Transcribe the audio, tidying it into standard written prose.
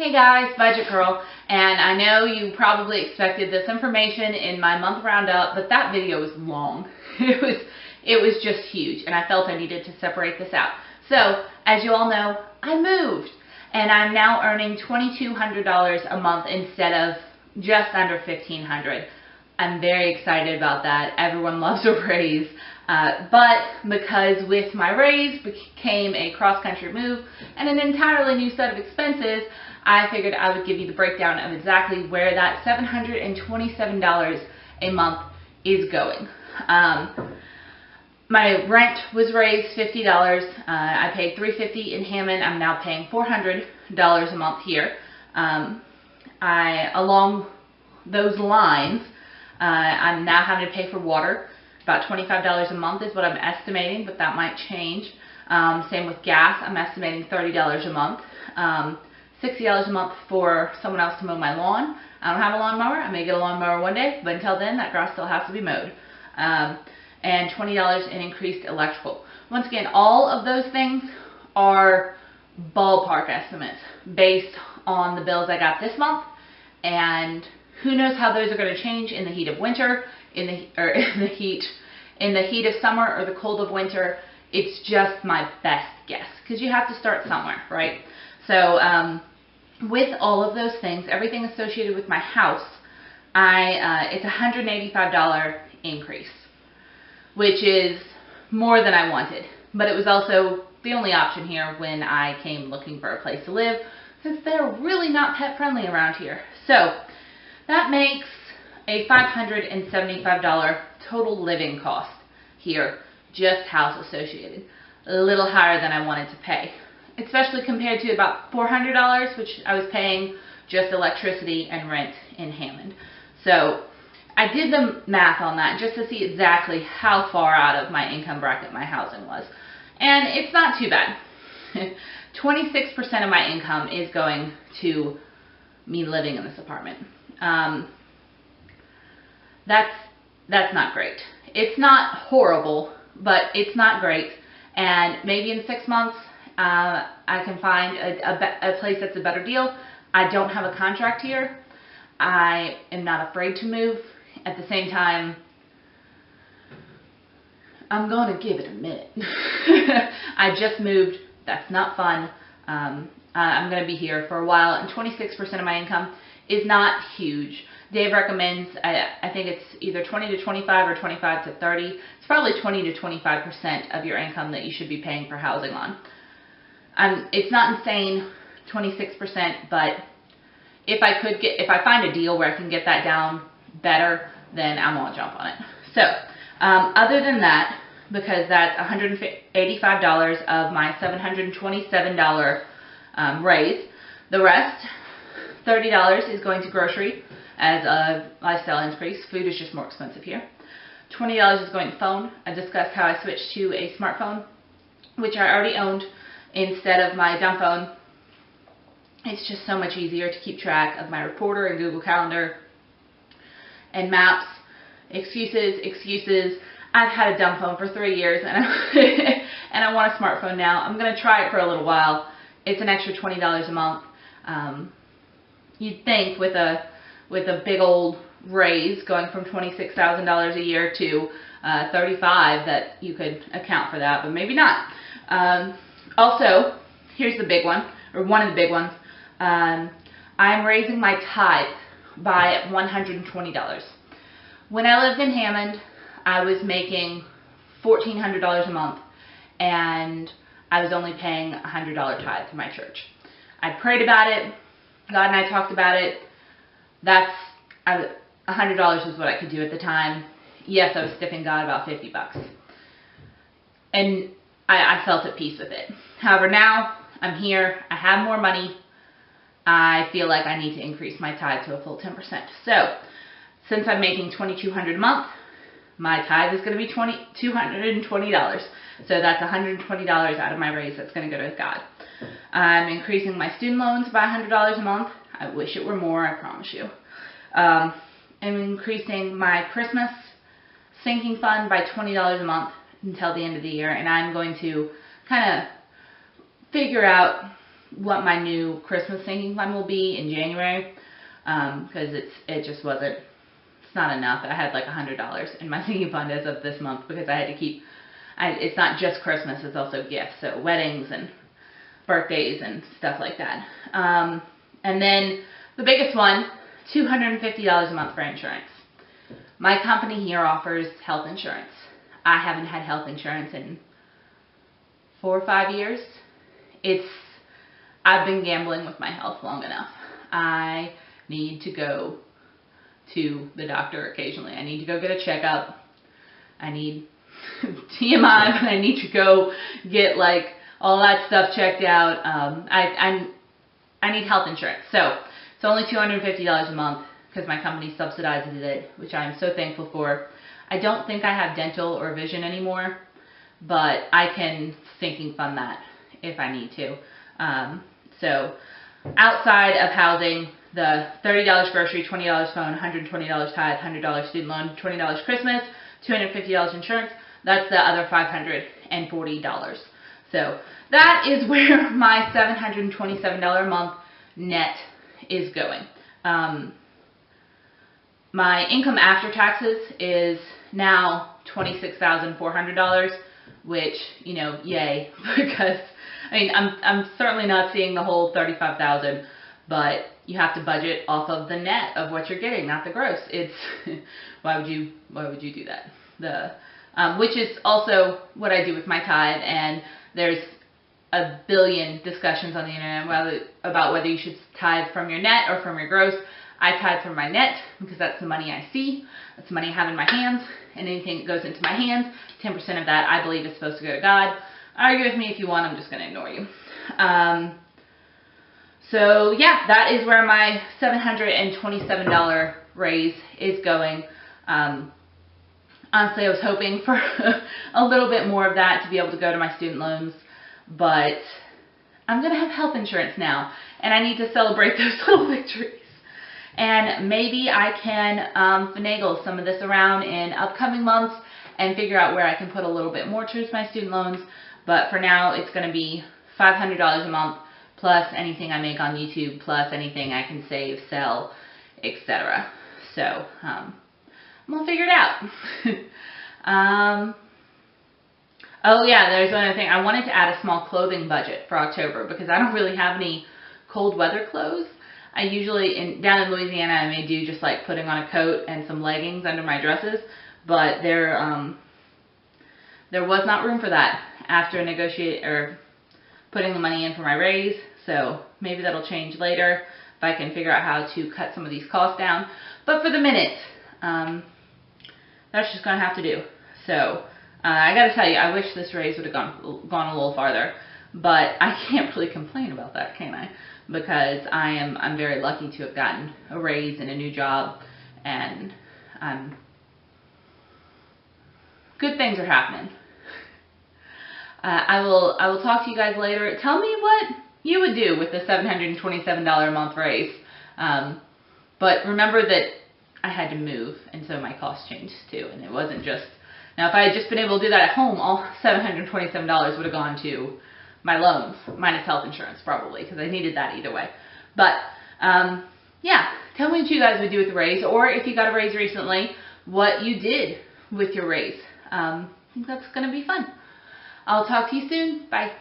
Hey guys, Budget Girl, and I know you probably expected this information in my month roundup, but that video was long. It was just huge, and I felt I needed to separate this out. So, as you all know, I moved, and I'm now earning $2,200 a month instead of just under $1,500. I'm very excited about that. Everyone loves a raise. But because with my raise became a cross-country move and an entirely new set of expenses, I figured I would give you the breakdown of exactly where that $727 a month is going. My rent was raised $50. I paid $350 in Hammond. I'm now paying $400 a month here. Along those lines, I'm now having to pay for water. About $25 a month is what I'm estimating, but that might change. Same with gas. I'm estimating $30 a month. $60 a month for someone else to mow my lawn. I don't have a lawnmower. I may get a lawnmower one day, but until then, that grass still has to be mowed. And $20 in increased electrical. Once again, all of those things are ballpark estimates based on the bills I got this month, and who knows how those are going to change in the heat of winter, in the heat of summer, or the cold of winter. It's just my best guess because you have to start somewhere, right? So with all of those things, everything associated with my house, it's a $185 increase, which is more than I wanted. But it was also the only option here when I came looking for a place to live, since they're really not pet friendly around here. So that makes a $575 total living cost here, just house associated. A little higher than I wanted to pay, especially compared to about $400, which I was paying just electricity and rent in Hammond. So I did the math on that just to see exactly how far out of my income bracket my housing was. And it's not too bad. 26% of my income is going to me living in this apartment. That's not great. It's not horrible, but it's not great. And maybe in 6 months, I can find a place that's a better deal. I don't have a contract here. I am not afraid to move. At the same time, I'm going to give it a minute. I just moved. That's not fun. I'm going to be here for a while, and 26% of my income is not huge. Dave recommends, I think it's either 20 to 25 or 25 to 30. It's probably 20 to 25% of your income that you should be paying for housing on. It's not insane, 26%, but if I find a deal where I can get that down better, then I'm gonna jump on it. So, other than that, because that's $185 of my $727 raise, the rest, $30 is going to grocery as a lifestyle increase. Food is just more expensive here. $20 is going to phone. I discussed how I switched to a smartphone, which I already owned, instead of my dumb phone. It's just so much easier to keep track of my reporter and Google Calendar and maps. Excuses. I've had a dumb phone for 3 years, and I want a smartphone now. I'm going to try it for a little while. It's an extra $20 a month. You'd think with a big old raise going from $26,000 a year to $35 that you could account for that, but maybe not. Also, here's the big one, or one of the big ones. I'm raising my tithe by $120. When I lived in Hammond, I was making $1,400 a month, and I was only paying a $100 tithe to my church. I prayed about it. God and I talked about it. $100 was what I could do at the time. Yes, I was stiffing God about $50. And I felt at peace with it. However, now I'm here. I have more money. I feel like I need to increase my tithe to a full 10%. So, since I'm making $2,200 a month, my tithe is going to be $220. So that's $120 out of my raise that's going to go to God. I'm increasing my student loans by $100 a month. I wish it were more, I promise you. I'm increasing my Christmas sinking fund by $20 a month until the end of the year, and I'm going to kind of figure out what my new Christmas sinking fund will be in January, because it just wasn't, it's not enough. I had like $100 in my sinking fund as of this month because I had to keep, it's not just Christmas, it's also gifts, so weddings and birthdays and stuff like that. And then the biggest one, $250 a month for insurance. My company here offers health insurance. I haven't had health insurance in 4 or 5 years. I've been gambling with my health long enough. I need to go to the doctor occasionally. I need to go get a checkup. I need TMI, but I need to go get like all that stuff checked out. I need health insurance. So it's only $250 a month because my company subsidizes it, which I'm so thankful for. I don't think I have dental or vision anymore, but I can sinking fund that if I need to. So outside of housing, the $30 grocery, $20 phone, $120 tithe, $100 student loan, $20 Christmas, $250 insurance, that's the other $540. So that is where my $727 a month net is going. My income after taxes is now $26,400, which, you know, yay, because I mean, I'm certainly not seeing the whole $35,000, but you have to budget off of the net of what you're getting, not the gross. It's why would you do that? Which is also what I do with my tithe, and there's a billion discussions on the internet about whether you should tithe from your net or from your gross. I tithe from my net because that's the money I see. That's the money I have in my hands, and anything that goes into my hands, 10% of that I believe is supposed to go to God. Argue with me if you want, I'm just going to ignore you. So yeah, that is where my $727 raise is going. Honestly, I was hoping for a little bit more of that to be able to go to my student loans, but I'm going to have health insurance now, and I need to celebrate those little victories. And maybe I can finagle some of this around in upcoming months and figure out where I can put a little bit more towards my student loans. But for now, it's going to be $500 a month plus anything I make on YouTube, plus anything I can save, sell, etc. So I'm going to figure it out. Oh yeah, there's another thing. I wanted to add a small clothing budget for October because I don't really have any cold weather clothes. I usually, down in Louisiana, I may do just like putting on a coat and some leggings under my dresses, but there was not room for that after putting the money in for my raise, so maybe that'll change later if I can figure out how to cut some of these costs down. But for the minute, that's just going to have to do. So I got to tell you, I wish this raise would have gone a little farther, but I can't really complain about that, can I? Because I'm very lucky to have gotten a raise and a new job, and good things are happening. I will talk to you guys later. Tell me what you would do with the $727 a month raise. But remember that I had to move, and so my cost changed too. And it wasn't just, now if I had just been able to do that at home, all $727 would have gone to my loans, minus health insurance probably, because I needed that either way. But yeah, tell me what you guys would do with the raise, or if you got a raise recently, what you did with your raise. I think that's going to be fun. I'll talk to you soon. Bye.